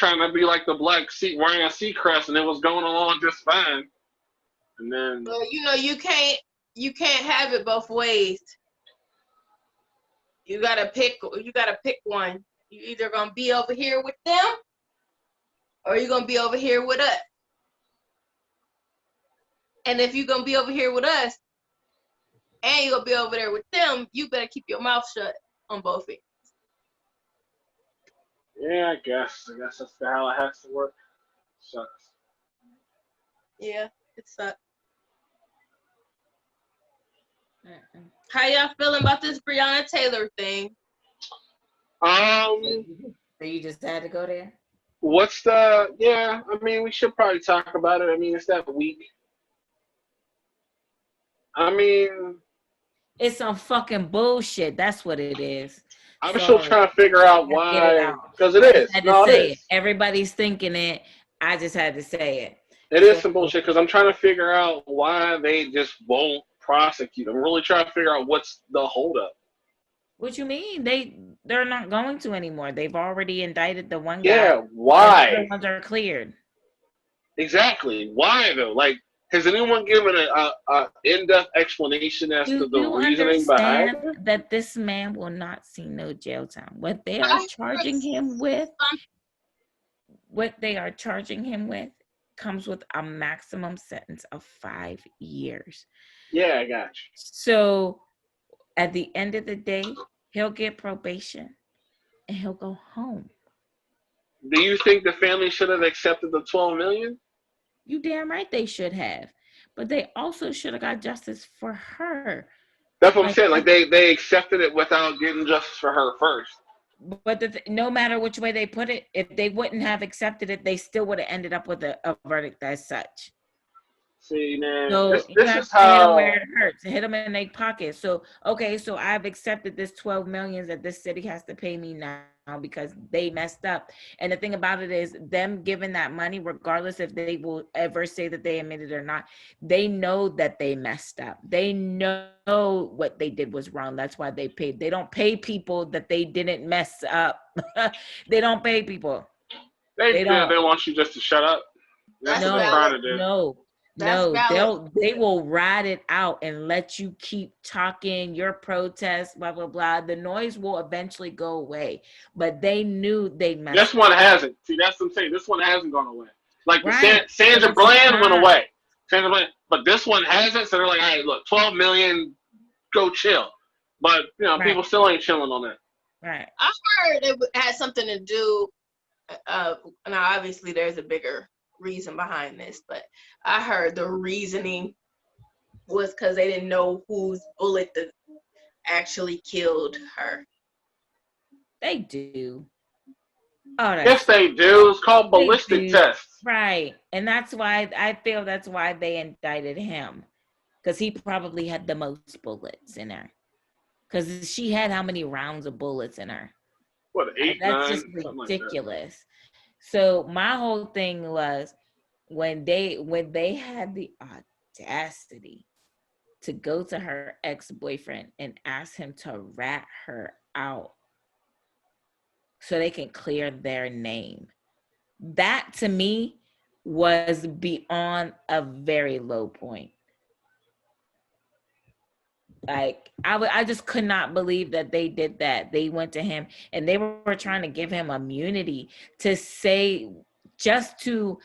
trying to be like the black sea, wearing a sea crest, and it was going along just fine. And then, well, you can't have it both ways. You gotta pick one. You either gonna be over here with them, or you're gonna be over here with us. And if you're gonna be over here with us, and you're gonna be over there with them, you better keep your mouth shut on both ends. yeah, I guess that's how it has to work. Sucks. Yeah, it sucks. How y'all feeling about this Breanna Taylor thing? So you just had to go there? What's the? Yeah, I mean, we should probably talk about it. I mean, it's that week. I mean, it's some fucking bullshit. That's what it is. I'm still trying to figure out why, because it is. No, it is. Everybody's thinking it. I just had to say it. It is some bullshit because I'm trying to figure out why they just won't prosecute. I'm really trying to figure out what's the holdup. What you mean? They're not going to anymore. They've already indicted the one guy. Yeah, why? The other ones are cleared. Exactly. Why though? Like, has anyone given a in-depth explanation as to the reasoning behind it? That this man will not see no jail time. What they are charging him with comes with a maximum sentence of 5 years. Yeah, I got you. So at the end of the day, he'll get probation and he'll go home. Do you think the family should have accepted the $12 million? You damn right they should have. But they also should have got justice for her. That's what I'm saying. Like they accepted it without getting justice for her first. But no matter which way they put it, if they wouldn't have accepted it, they still would have ended up with a verdict as such. See, man, so this is how hit them where it hurts. Hit them in their pocket. So okay, so I've accepted this $12 million that this city has to pay me now because they messed up. And the thing about it is, them giving that money, regardless if they will ever say that they admitted or not, they know that they messed up. They know what they did was wrong. That's why they paid. They don't pay people that they didn't mess up. They don't pay people. They want you just to shut up. That's what they're trying to do. They will ride it out and let you keep talking your protest, blah blah blah. The noise will eventually go away, but they knew they messed This one hasn't. See, that's what I'm saying. This one hasn't gone away. Like right. Sandra Bland went away. Sandra Bland, but this one hasn't. So they're like, all right, look, $12 million, go chill. But people still ain't chilling on that. Right. I heard it had something to do. Now, obviously, there's a bigger reason behind this, but I heard the reasoning was because they didn't know whose bullet actually killed her. They do. Oh, yes, they do. It's called ballistic tests. Right. And that's why they indicted him. Because he probably had the most bullets in her. Because she had how many rounds of bullets in her? What, 8, that's 9? Just ridiculous. Like so my whole thing was when they had the audacity to go to her ex-boyfriend and ask him to rat her out so they can clear their name. That to me was beyond a very low point. Like I just could not believe that they did that. They went to him and they were trying to give him immunity to say just to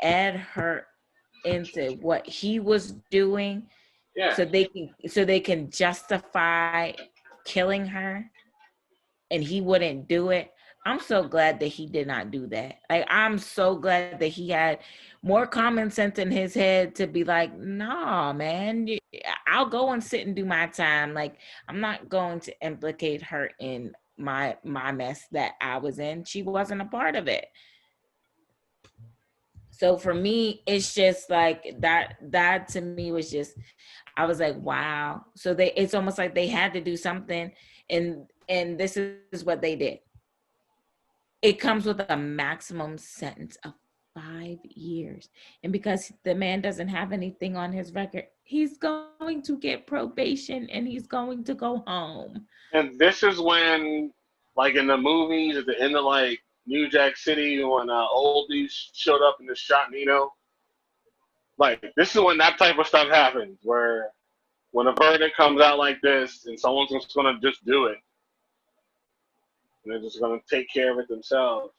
add her into what he was doing. Yeah. So they can justify killing her and he wouldn't do it. I'm so glad that he did not do that. Like, I'm so glad that he had more common sense in his head to be like, nah, man, I'll go and sit and do my time. Like, I'm not going to implicate her in my mess that I was in. She wasn't a part of it. So for me, it's just like that to me was just, I was like, wow. So it's almost like they had to do something, and this is what they did. It comes with a maximum sentence of 5 years. And because the man doesn't have anything on his record, he's going to get probation and he's going to go home. And this is when, like in the movies, at the end of like New Jack City when oldies showed up and just shot Nino. Like, this is when that type of stuff happens, where when a verdict comes out like this and someone's just going to just do it, and they're just going to take care of it themselves.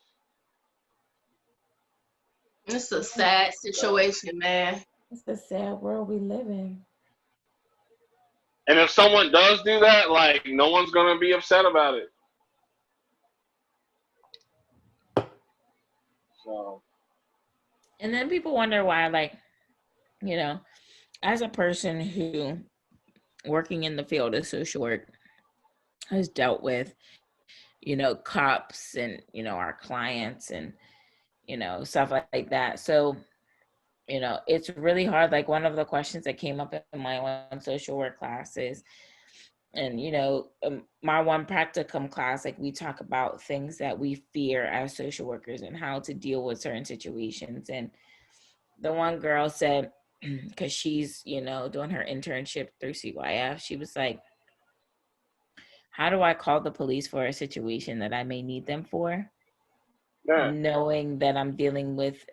It's a sad situation, man. It's the sad world we live in. And if someone does do that, like, no one's going to be upset about it. So. And then people wonder why, like, you know, as a person who working in the field of social work has dealt with, you know, cops and, you know, our clients and, you know, stuff like that. So, you know, it's really hard. Like, one of the questions that came up in my one social work classes, and, you know, my one practicum class, like, we talk about things that we fear as social workers and how to deal with certain situations. And the one girl said, because she's, you know, doing her internship through CYF, she was like, how do I call the police for a situation that I may need them for? Yeah. Knowing that I'm dealing with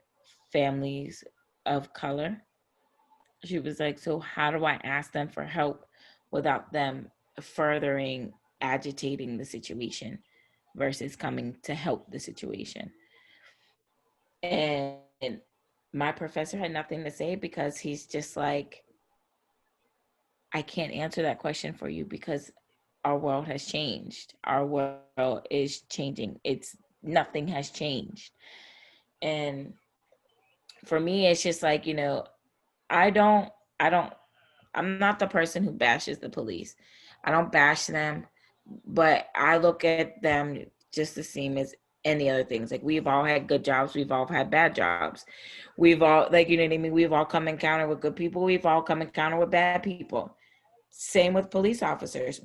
families of color. She was like, so how do I ask them for help without them furthering agitating the situation versus coming to help the situation? And my professor had nothing to say because he's just like, I can't answer that question for you because our world has changed. Our world is changing. Nothing has changed. And for me, it's just like, you know, I'm not the person who bashes the police. I don't bash them, but I look at them just the same as any other things. Like, we've all had good jobs. We've all had bad jobs. We've all, like, you know what I mean? We've all come encounter with good people. We've all come encounter with bad people. Same with police officers.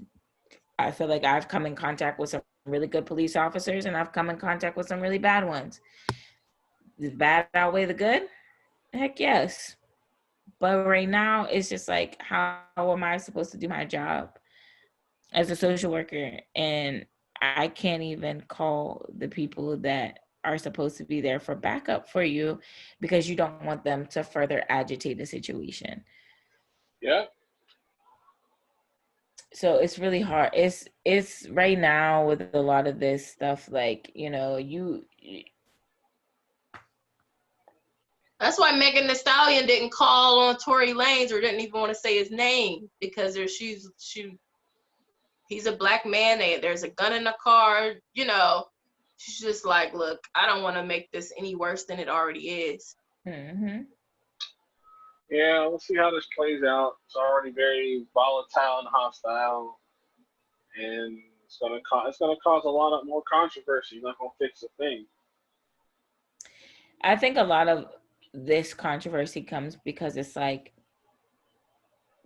I feel like I've come in contact with some really good police officers and I've come in contact with some really bad ones. Does bad outweigh the good? Heck yes. But right now, it's just like, how am I supposed to do my job as a social worker? And I can't even call the people that are supposed to be there for backup for you because you don't want them to further agitate the situation. Yeah. So it's really hard. It's right now with a lot of this stuff, like, you know, That's why Megan Thee Stallion didn't call on Tory Lanez or didn't even want to say his name because he's a black man. There's a gun in the car. You know, she's just like, look, I don't want to make this any worse than it already is. Mm-hmm. Yeah, we'll see how this plays out. It's already very volatile and hostile, and it's gonna cause a lot of more controversy. It's not gonna fix a thing. I think a lot of this controversy comes because it's like,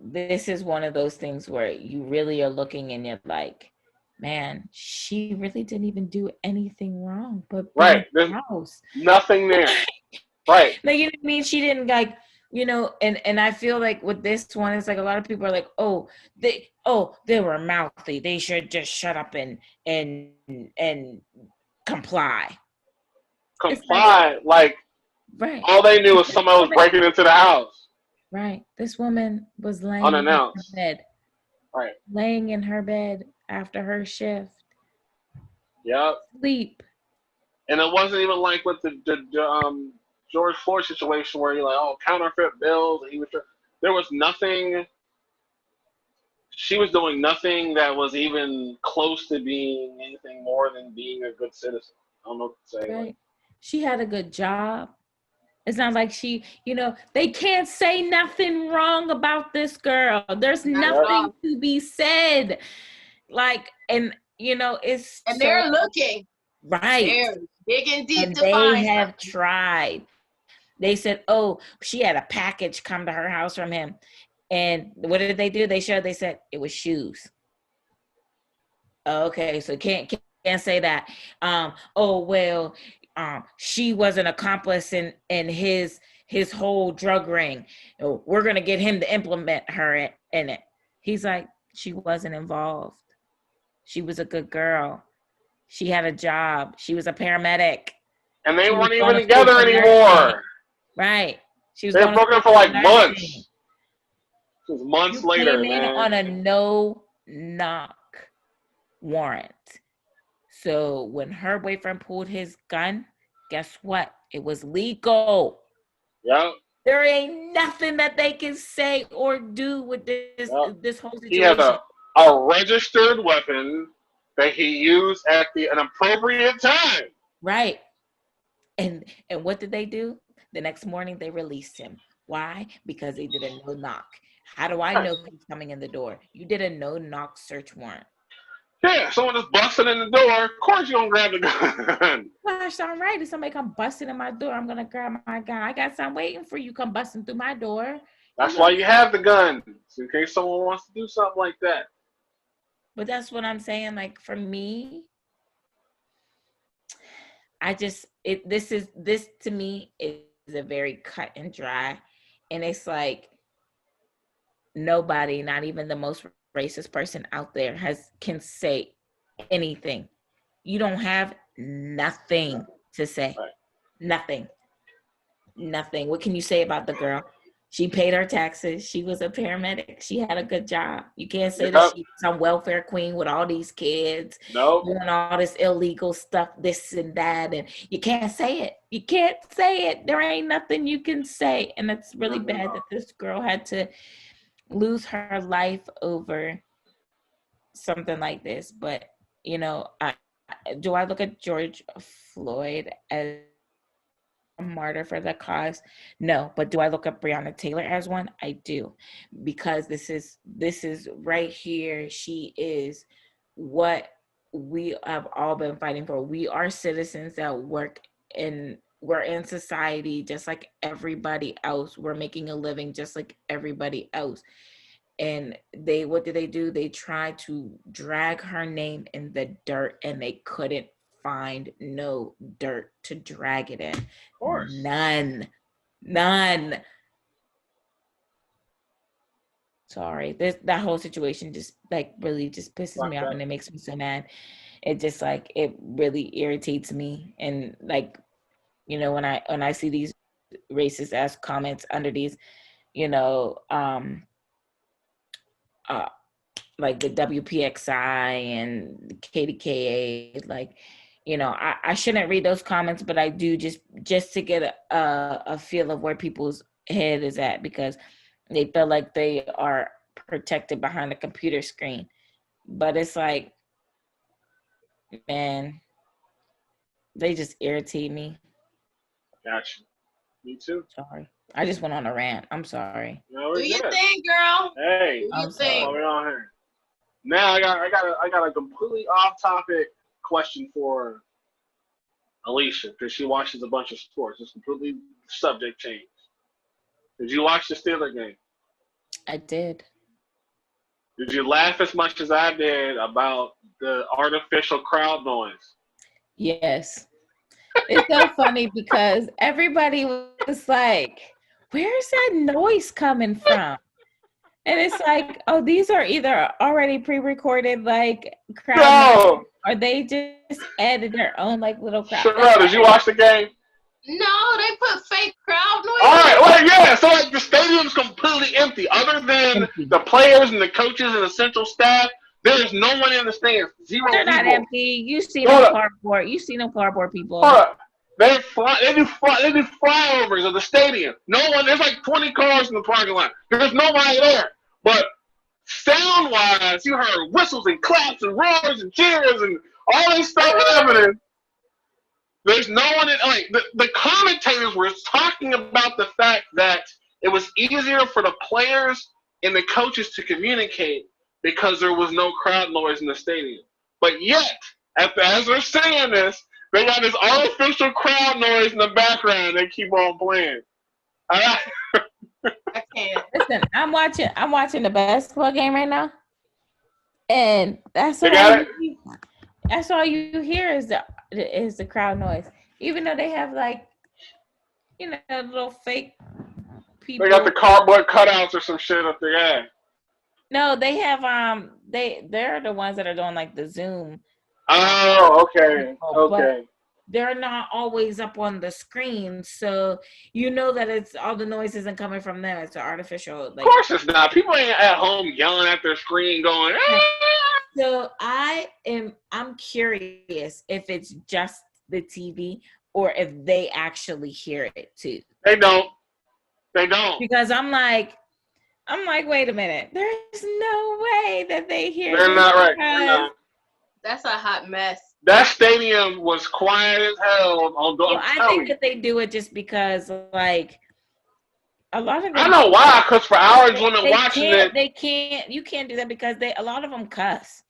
this is one of those things where you really are looking and you're like, man, she really didn't even do anything wrong, but Right, burn there's the house. nothing there. Right. Like, you know what I mean? She didn't, like, you know, and I feel like with this one, it's like a lot of people are like, they were mouthy. They should just shut up and comply. Comply, like Right. all they knew was somebody was breaking into the house. Right. This woman was laying Unannounced. in her bed. Right. Laying in her bed after her shift. Yep. Sleep. And it wasn't even like with the George Floyd situation where you're like, oh, counterfeit bills. And there was nothing. She was doing nothing that was even close to being anything more than being a good citizen. I don't know what to say. Right. She had a good job. It's not like she, you know, they can't say nothing wrong about this girl. There's nothing to be said. Like, and, you know, it's and they're looking. Right. They're digging deep and to they find have something. tried. They said, oh, she had a package come to her house from him. And what did they do? They said it was shoes. Okay, so can't say that. She was an accomplice in his whole drug ring. We're gonna get him to implement her in it. He's like, she wasn't involved. She was a good girl. She had a job. She was a paramedic. And they She was weren't going even to school together for nursing. anymore. Right. She was They going were to broken school for for like nursing. months. It was months You later, came in man. on a no-knock warrant. So when her boyfriend pulled his gun, guess what? It was legal. Yep. There ain't nothing that they can say or do with this Yep. this whole He had situation. a registered weapon that he used at an appropriate time. Right. And what did they do? The next morning they released him. Why? Because they did a no knock. How do I know he's coming in the door? You did a no knock search warrant. Yeah, someone just busted in the door. Of course you don't grab the gun. Gosh, I'm right. If somebody come busting in my door, I'm gonna grab my gun. I got some waiting for you. Come busting through my door. That's why you have the gun, in case someone wants to do something like that. But that's what I'm saying. Like for me, this to me is a very cut and dry, and it's like nobody, not even the most racist person out there, can say anything. You don't have nothing to say. Right. Nothing. What can you say about the girl? She paid her taxes. She was a paramedic. She had a good job. You can't say that she's some welfare queen with all these kids doing all this illegal stuff, this and that, and you can't say it. You can't say it. There ain't nothing you can say, and it's really bad that this girl had to lose her life over something like this. But you know, do I look at George Floyd as a martyr for the cause? No. But do I look at Breanna Taylor as one? I do, because this is right here. She is what we have all been fighting for. We are citizens that we're in society just like everybody else. We're making a living just like everybody else. And what did they do? They tried to drag her name in the dirt, and they couldn't find no dirt to drag it in. Of course. None. Sorry. That whole situation just like really just pisses me off, and it makes me so mad. It just like it really irritates me. And like, you know, when I see these racist ass comments under these, you know, like the WPXI and the KDKA, like, you know, I shouldn't read those comments, but I do just to get a feel of where people's head is at, because they feel like they are protected behind a computer screen. But it's like, man, they just irritate me. Gotcha. Me too. Sorry. I just went on a rant. I'm sorry. No, do your thing, girl. Hey, do your thing. What we on here? Now I got a completely off topic question for Alicia, because she watches a bunch of sports. It's completely subject change. Did you watch the Steelers game? I did. Did you laugh as much as I did about the artificial crowd noise? Yes. It's so funny because everybody was like, where's that noise coming from? And it's like, oh, these are either already pre-recorded like crowd noise, or they just added their own like little crowd. Sure, did you watch the game? No, they put fake crowd noise. All right, well, yeah. So like the stadium's completely empty, other than the players and the coaches and the central staff. There is no one in the stands. Zero They're people. Not empty. You see them cardboard. You see them cardboard people. Hold up. They do flyovers of the stadium. No one. There's like 20 cars in the parking lot. There's nobody there. But sound wise, you heard whistles and claps and roars and cheers and all this stuff happening. There's no one in, like, the commentators were talking about the fact that it was easier for the players and the coaches to communicate because there was no crowd noise in the stadium. But yet, as they're saying this, they got this artificial crowd noise in the background they keep on playing. I can't. Listen, I'm watching the basketball game right now, and that's all you hear is the crowd noise. Even though they have like, you know, little fake people. They got the cardboard cutouts or some shit up there. Yeah. No, they have they're the ones that are doing like the Zoom Oh, okay. But Okay. they're not always up on the screen, so you know that it's all the noise isn't coming from them. It's artificial, Of like. course it's not. People ain't at home yelling at their screen going, ah! So I'm curious if it's just the TV or if they actually hear it too. They don't. They don't. Because I'm like, wait a minute. There's no way that they hear They're this not right. They're because not. That's a hot mess. That stadium was quiet as hell. well, I'm I telling think you. that they do it just because like a lot of I them know why, because for hours women they watching it. you can't do that because a lot of them cuss.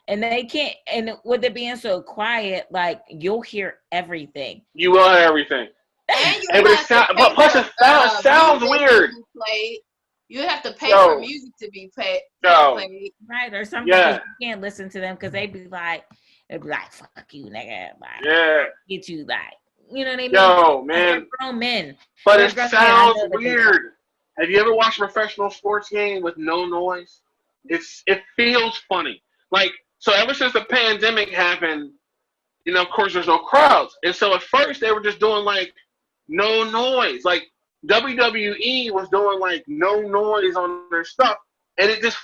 And they can't, and with it being so quiet, like you'll hear everything. You will have everything. And you Hey, have to but pay plus for it sounds music weird. to be played. You have to pay Yo. for music to be played. Right, or something, Yeah. because you can't listen to them because they'd be like, fuck you, nigga. Like, Yeah. get you, like, you know what I mean? Yo, They're man. grown men. But They're it grown men. I sounds know that they weird. Have you ever watched a professional sports game with no noise? It feels funny. Like, so ever since the pandemic happened, of course there's no crowds. And so at first they were just doing like no noise. Like WWE was doing like no noise on their stuff. And it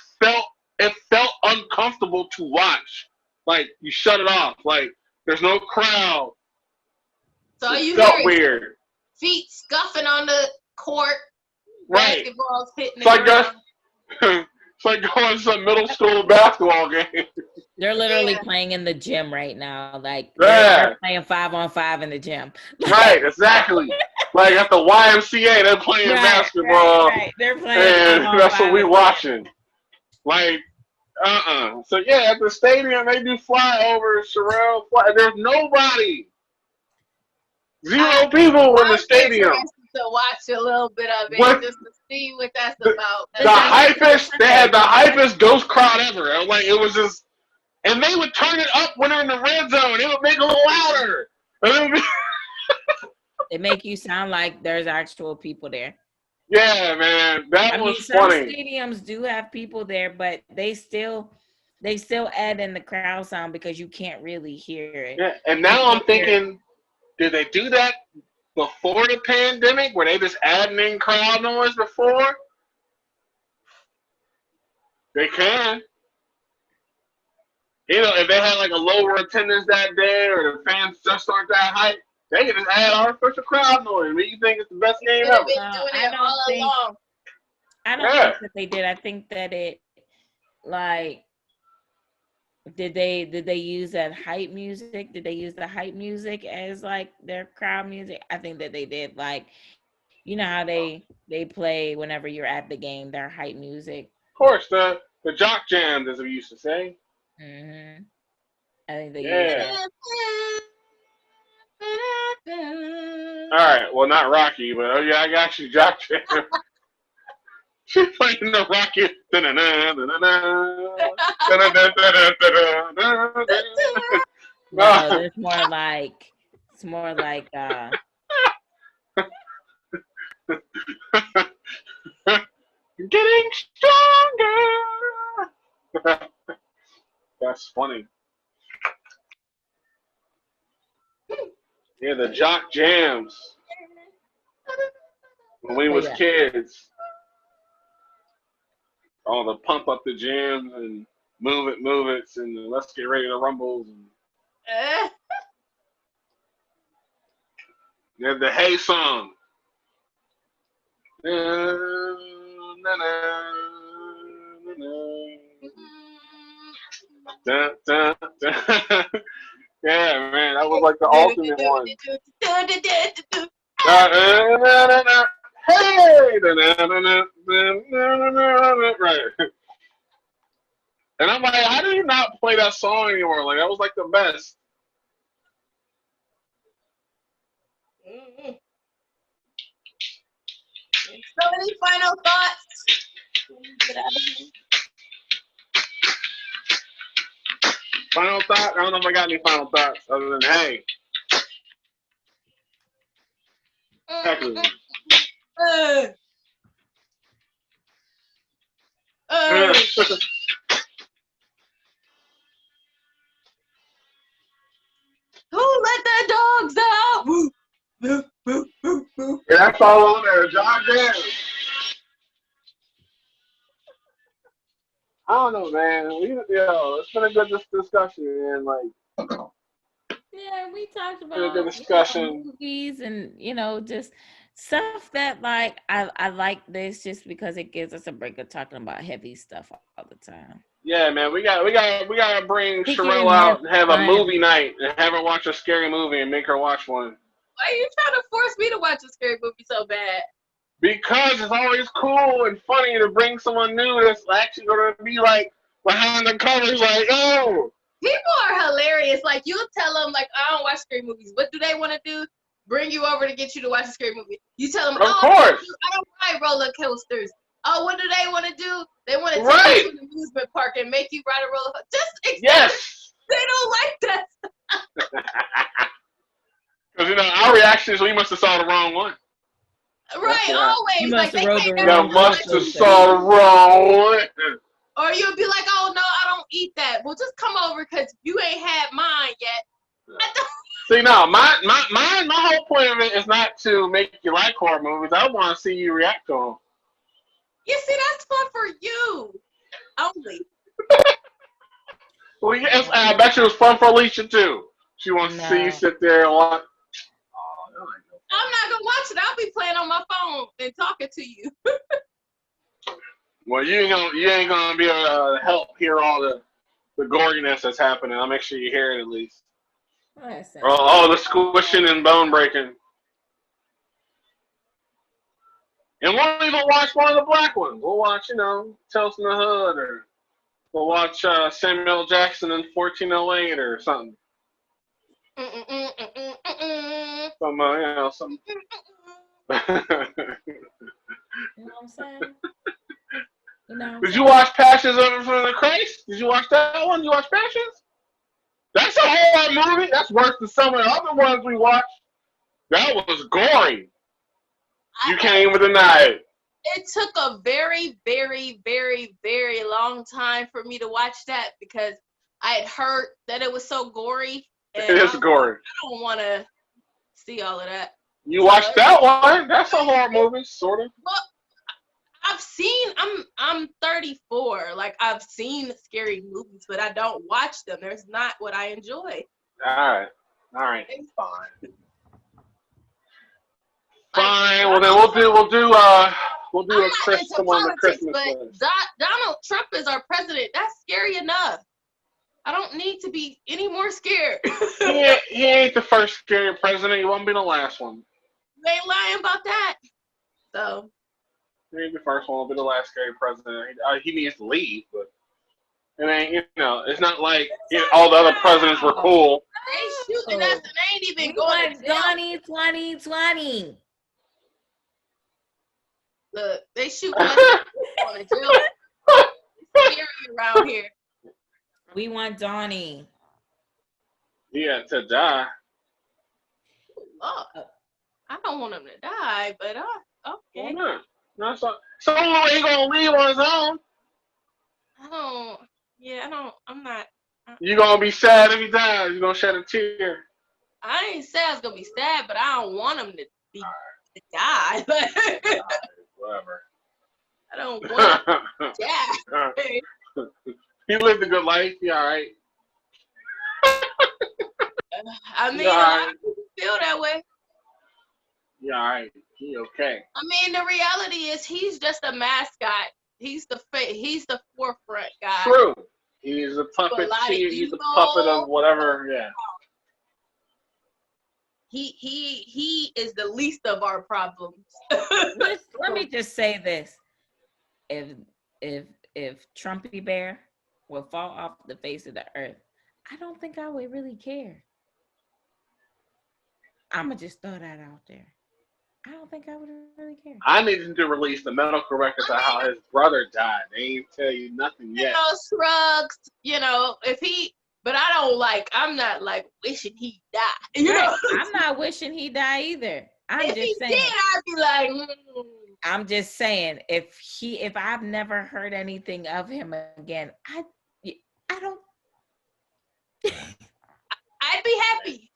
felt uncomfortable to watch. Like you shut it off. Like there's no crowd. So It you felt hear weird. feet scuffing on the court, Right. basketballs hitting It's the like ground. it's like going to some middle school basketball game. They're literally playing in the gym right now. Like Yeah. they're playing 5-on-5 in the gym. Right, exactly. Like at the YMCA, they're playing basketball. Right. They're playing And 5-on-5. that's what we watching. Like, So yeah, at the stadium, they do flyovers, Sherelle. There's nobody. Zero people in the stadium. To watch a little bit of it, just to see what that's about. The hypest, they had the hypest ghost crowd ever. Like it was just, and they would turn it up when they're in the red zone. It would make it a little louder. They make you sound like there's actual people there. Yeah, man, that was some funny. Stadiums do have people there, but they still add in the crowd sound because you can't really hear it. Yeah, and now I'm thinking, did they do that before the pandemic? Were they just adding in crowd noise before? They can. If they had like a lower attendance that day or the fans just aren't that hype, they can just add artificial crowd noise. What do you think is the best game ever? I don't think that they did. I think that it, like, did they use that hype music? Did they use the hype music as like their crowd music? I think that they did. Like, you know how they play whenever you're at the game, their hype music. Of course, the jock jams, as we used to say. Mm-hmm. I think they used that. All right, well, not Rocky, but I got you, jock jam. She's playing the Rocky. No, it's more like getting stronger. That's funny. Yeah, the jock jams. When we was kids. All the pump up the jams and move it, and let's get ready to rumbles. And there's the Hey song. Yeah, man, that was like the ultimate one. Hey! Right. And I'm like, how do you not play that song anymore? Like, that was like the best. So any final thoughts? Get out of here. Final thought? I don't know if I got any final thoughts other than hey. That's all on there. John Daniels. I don't know, man. It's been a good discussion, man. Like, Yeah, we talked been a good about discussion. movies and just stuff that like I like this just because it gives us a break of talking about heavy stuff all the time. Yeah, man. We gotta bring We get Sherelle more out and have a fun. movie night and have her watch a scary movie and make her watch one. Why are you trying to force me to watch a scary movie so bad? Because it's always cool and funny to bring someone new that's actually gonna be like behind the covers, like, oh. People are hilarious. Like, you'll tell them, like, I don't watch scary movies. What do they want to do? Bring you over to get you to watch a scary movie. You tell them, Of oh, course. I don't ride roller coasters. Oh, what do they want to do? They want to take Right. you to an amusement park and make you ride a roller coaster. Just accept Yes. it. They don't like that. Because our reaction is we must have saw the wrong one. Right, You always. must Like, have they rode can't the never wrong You do must that have to saw the you. wrong one. Or you'll be like, oh, no, I don't eat that. Well, just come over because you ain't had mine yet. See, no, my whole point of it is not to make you like horror movies. I want to see you react to them. You see, that's fun for you only. Well, yes, I bet you it was fun for Alicia too. She wants to see you sit there and watch. I'm not gonna watch it. I'll be playing on my phone and talking to you. Well, you ain't gonna be able to help hear all the goriness that's happening. I'll make sure you hear it at least. Or all the squishing and bone breaking. And we'll even watch one of the black ones. We'll watch, Tales from the Hood, or we'll watch Samuel Jackson in 1408 or something. Some. You know what I'm saying? Did you watch Passions of the Christ? Did you watch that one? You watch Passions? That's a horror movie. That's worse than some of the other ones we watched. That was gory. You can't even deny it. It took a very, very, very, very long time for me to watch that because I had heard that it was so gory. And It is gory. I don't want to see all of that. You watched that one? That's a horror movie, sort of. Well, I'm 34. Like, I've seen scary movies, but I don't watch them. There's not what I enjoy. All right. It's fine. Fine. Well, then we'll do a Christmas list. But Donald Trump is our president. That's scary enough. I don't need to be any more scared. He ain't the first scary president. He won't be the last one. You ain't lying about that. So. He ain't the first one. He'll be the last scary president. He needs to leave, but it ain't. It's not like all the other presidents were cool. They shooting us and they ain't even going to jail. 2020. Look, they shooting us on a jail. It's scary around here. We want Donnie. Yeah, to die. Look, I don't want him to die, but okay. Why not? No, so he gonna leave on his own. I'm not. You gonna be sad if he dies. You gonna shed a tear. I ain't say I was gonna be sad, but I don't want him to die. Whatever. I don't want him to die. He lived a good life. He all right. I mean, a lot of people feel that way. Yeah, all right. He okay. I mean, the reality is he's just a mascot. He's the forefront guy. True. He's a puppet. He's a puppet of whatever. Yeah. He is the least of our problems. Let me just say this: if Trumpy Bear would fall off the face of the earth, I don't think I would really care. I'ma just throw that out there. I don't think I would really care. I need him to release the medical records of how his brother died. They ain't tell you nothing yet. Shrugs. But I'm not like wishing he died. I'm not wishing he died either. If he did, I'd be like. I'm just saying, if I've never heard anything of him again, I don't. I'd be happy.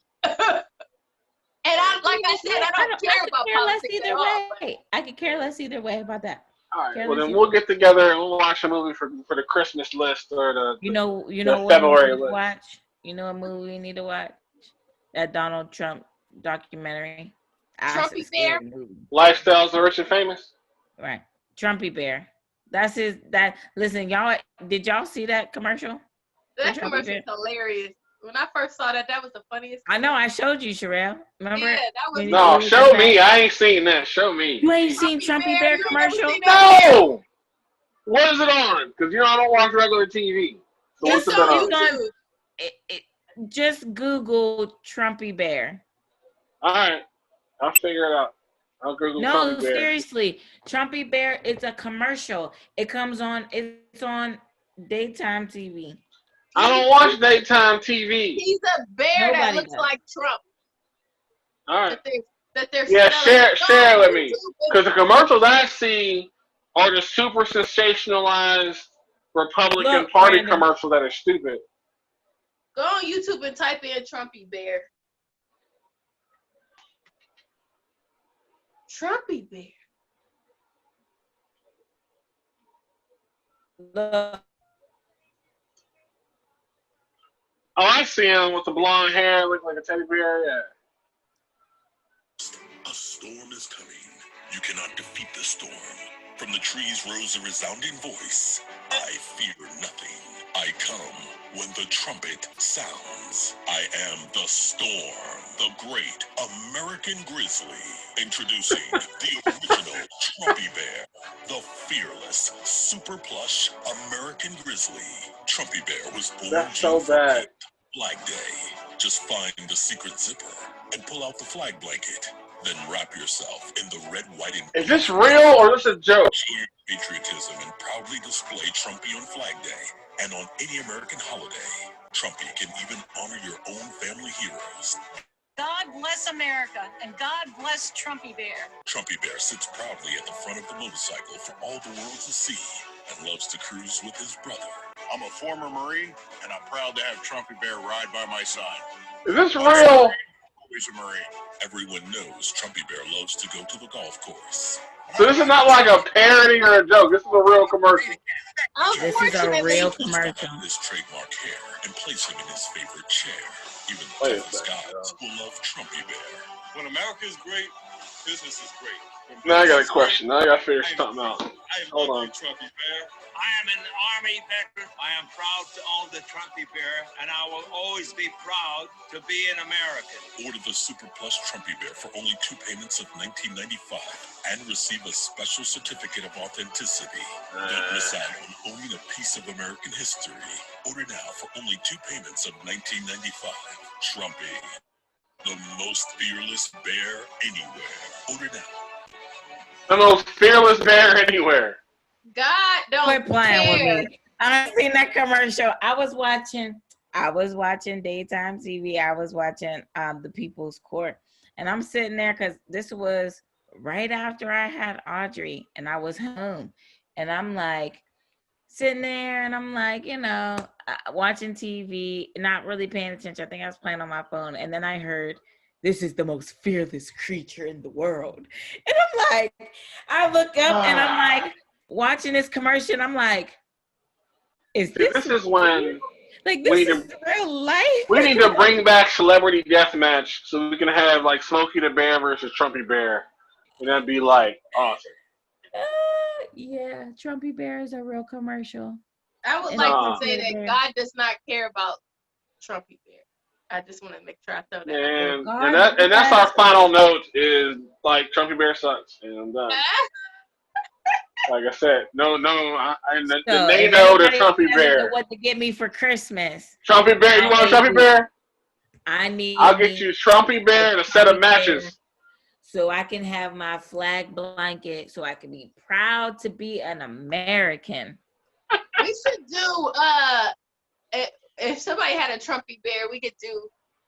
And I said, I don't care about politics at all. I could care less either way about that. All right. Well, then we'll get together and we'll watch a movie for the Christmas list or the what February movie list. Watch? You know what movie we need to watch? That Donald Trump documentary. Trumpy Bear. Lifestyles of the Rich and Famous. Right. Trumpy Bear. That's his. Listen, y'all. Did y'all see that commercial? That commercial is hilarious. When I first saw that was the funniest. I know. I showed you, Sherelle. Remember? Yeah, that was. No, show me. I ain't seen that. Show me. You ain't seen Trumpy Bear commercial? No. What is it on? Because I don't watch regular TV. So what's it on? Just Google Trumpy Bear. All right, I'll figure it out. I'll Google Trumpy Bear. Seriously, Trumpy Bear. It's a commercial. It comes on. It's on daytime TV. I don't watch daytime TV. He's a bear that looks like Trump. All right. Share it with me. Because the commercials I see are the super sensationalized Republican Party commercials that are stupid. Go on YouTube and type in Trumpy Bear. Trumpy Bear. Look. Oh, I see him with the blonde hair, looking like a teddy bear. Yeah. A storm is coming. You cannot defeat the storm. From the trees rose a resounding voice. I fear nothing. I come when the trumpet sounds. I am the storm, the great American grizzly. Introducing the original Trumpy Bear, the fearless, super plush American grizzly. Trumpy Bear was born That's so bad. Flag Day. Just find the secret zipper and pull out the flag blanket. Then wrap yourself in the red, white, and Is this real or is this a joke? Show your patriotism and proudly display Trumpy on Flag Day and on any American holiday. Trumpy can even honor your own family heroes. God bless America and God bless Trumpy Bear. Trumpy Bear sits proudly at the front of the motorcycle for all the world to see and loves to cruise with his brother. I'm a former Marine and I'm proud to have Trumpy Bear ride by my side. Is this real? Always a Marine. Everyone knows Trumpy Bear loves to go to the golf course. So this is not like a parody or a joke. This is a real commercial. This is a real commercial. His trademark hair and place him in his favorite chair. Even the toughest guys will love Trumpy Bear. When America is great, business is great. Now I got a question. Now I got to figure something out. Hold on. Trumpy Bear. I am an Army veteran. I am proud to own the Trumpy Bear, and I will always be proud to be an American. Order the Super Plus Trumpy Bear for only 2 payments of $19.95 and receive a special certificate of authenticity. Don't miss out on owning a piece of American history. Order now for only 2 payments of $19.95. Trumpy, the most fearless bear anywhere. Order now. The most fearless bear anywhere. God don't Quit playing care. with me. I seen that commercial. I was watching daytime TV. I was watching the People's Court, and I'm sitting there because this was right after I had Audrey, and I was home, and I'm like sitting there, and I'm like, watching TV, not really paying attention. I think I was playing on my phone, and then I heard, "This is the most fearless creature in the world," and I'm like, I look up, and I'm like, watching this commercial, and I'm like, is this when like this is real life? We need to bring back Celebrity Deathmatch so we can have like Smokey the Bear versus Trumpy Bear, and that'd be like awesome. Yeah, Trumpy Bear is a real commercial. I would like to say that God does not care about Trumpy Bear. I just want to make sure I throw that. And that's our final note is like Trumpy Bear sucks, and I'm done. Like I said, they know the Trumpy Bear. What to get me for Christmas? Trumpy Bear, you want a Trumpy Bear? I'll get you Trumpy Bear and a set of matches. So I can have my flag blanket, so I can be proud to be an American. We should do if somebody had a Trumpy Bear, we could do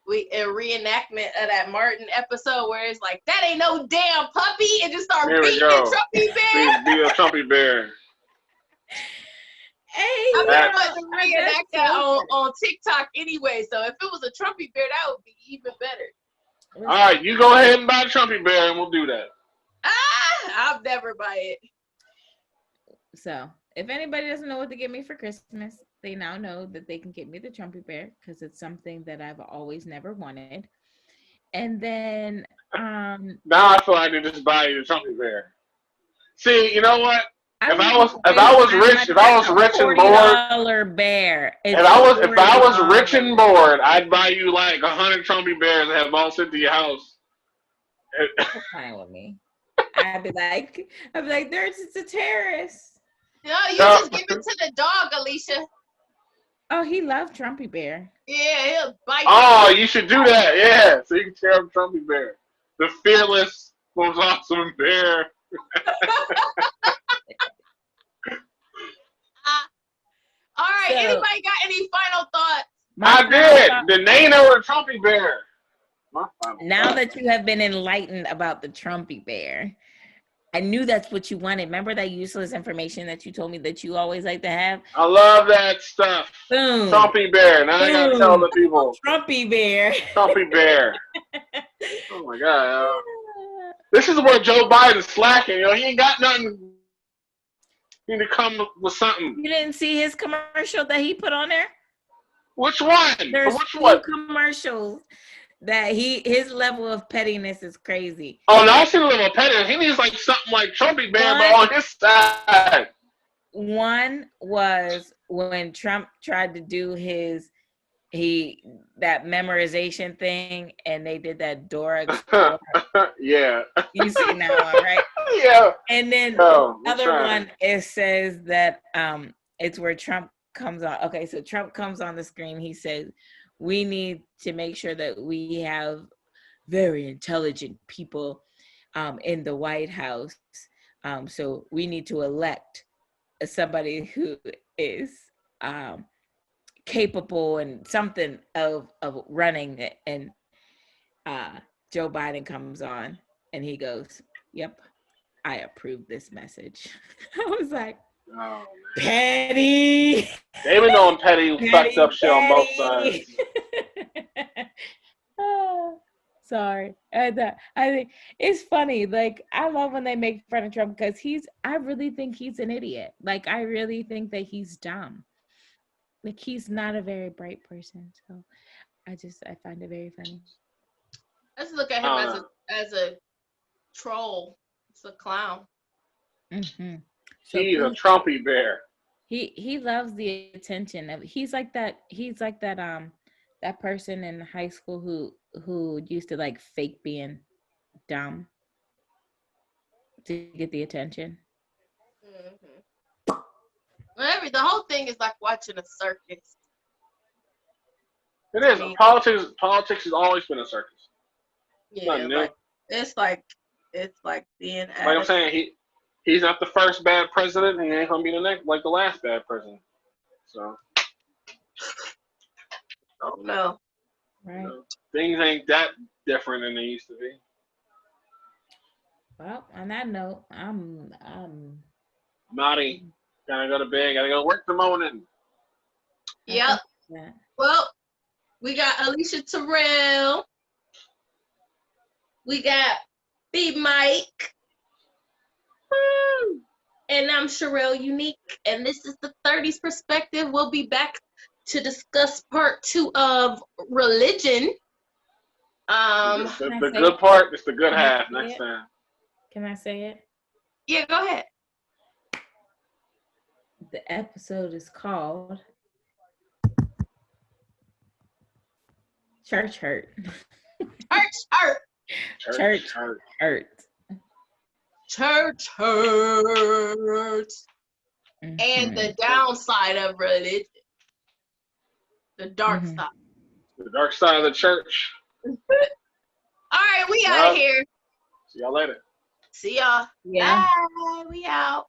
a reenactment of that Martin episode where it's like, that ain't no damn puppy, and just start beating Trumpy Bear. Be a Trumpy Bear. Hey, I'm going to reenact that on TikTok anyway, so if it was a Trumpy Bear, that would be even better. All right, you go ahead and buy Trumpy Bear, and we'll do that. I'll never buy it. So, if anybody doesn't know what to get me for Christmas, they now know that they can get me the Trumpy Bear because it's something that I've always never wanted. And then, Now I feel like I can just buy you the Trumpy Bear. See, you know what? If I was rich and bored, bear. if I was rich and bored, I'd buy you like 100 Trumpy Bears and have them all sent to your house. That's fine with me. I'd be like, there's just a terrorist. No, you just give it to the dog, Alicia. Oh, he loved Trumpy Bear. Yeah, he'll bite. Oh, you should do that. Yeah, so you can tear up Trumpy Bear, the fearless, most awesome bear. All right. So, anybody got any final thoughts? I did. The Nano or Trumpy Bear. Now that you have been enlightened about the Trumpy Bear, I knew that's what you wanted. Remember that useless information that you told me that you always like to have? I love that stuff. Boom. Trumpy Bear. Now I gotta tell the people. Trumpy Bear. Trumpy Bear. Oh my God. This is where Joe Biden's slacking. You know, he ain't got nothing. He need to come with something. You didn't see his commercial that he put on there? Which one? There's which 2 one? commercials that his level of pettiness is crazy. Oh, no, I see the level of pettiness. He needs like something like Trumpy Bear, but on his side. One was when Trump tried to do that memorization thing, and they did that Dora Explorer. Yeah. You seen that one, right? Yeah. And then the other one, it says that it's where Trump comes on. Okay, so Trump comes on the screen. He says, we need to make sure that we have very intelligent people in the White House. So we need to elect somebody who is capable and something of running it. And Joe Biden comes on and he goes, yep, I approve this message. I was like, oh, petty. They've been doing petty fucked up shit on both sides. Sorry. I think it's funny. Like, I love when they make fun of Trump because I really think he's an idiot. Like, I really think that he's dumb. Like, he's not a very bright person. So I find it very funny. Let's look at him as a troll. It's a clown. Mm-hmm. So he's a Trumpy Bear. He loves the attention of. He's like that that person in high school who used to like fake being dumb to get the attention. Mm-hmm. The whole thing is like watching a circus. It is. Politics has always been a circus. Yeah, it's like being. Like I'm saying, he's not the first bad president. He ain't gonna be the next, like the last bad president. So. Oh no. Right. You know, things ain't that different than they used to be. Well, on that note, I'm naughty. Gotta go to bed. Gotta go to work in the morning. Yep. Well, we got Alicia Terrell. We got B Mike. And I'm Sherelle Unique. And this is the 30s Perspective. We'll be back to discuss part 2 of religion. The good part is the good half next time. Can I say it? Yeah, go ahead. The episode is called Church Hurt. Church Hurt. Mm-hmm. And the downside of religion. The dark side. The dark side of the church. All right, we out of here. See y'all later. See y'all. Yeah. Bye. We out.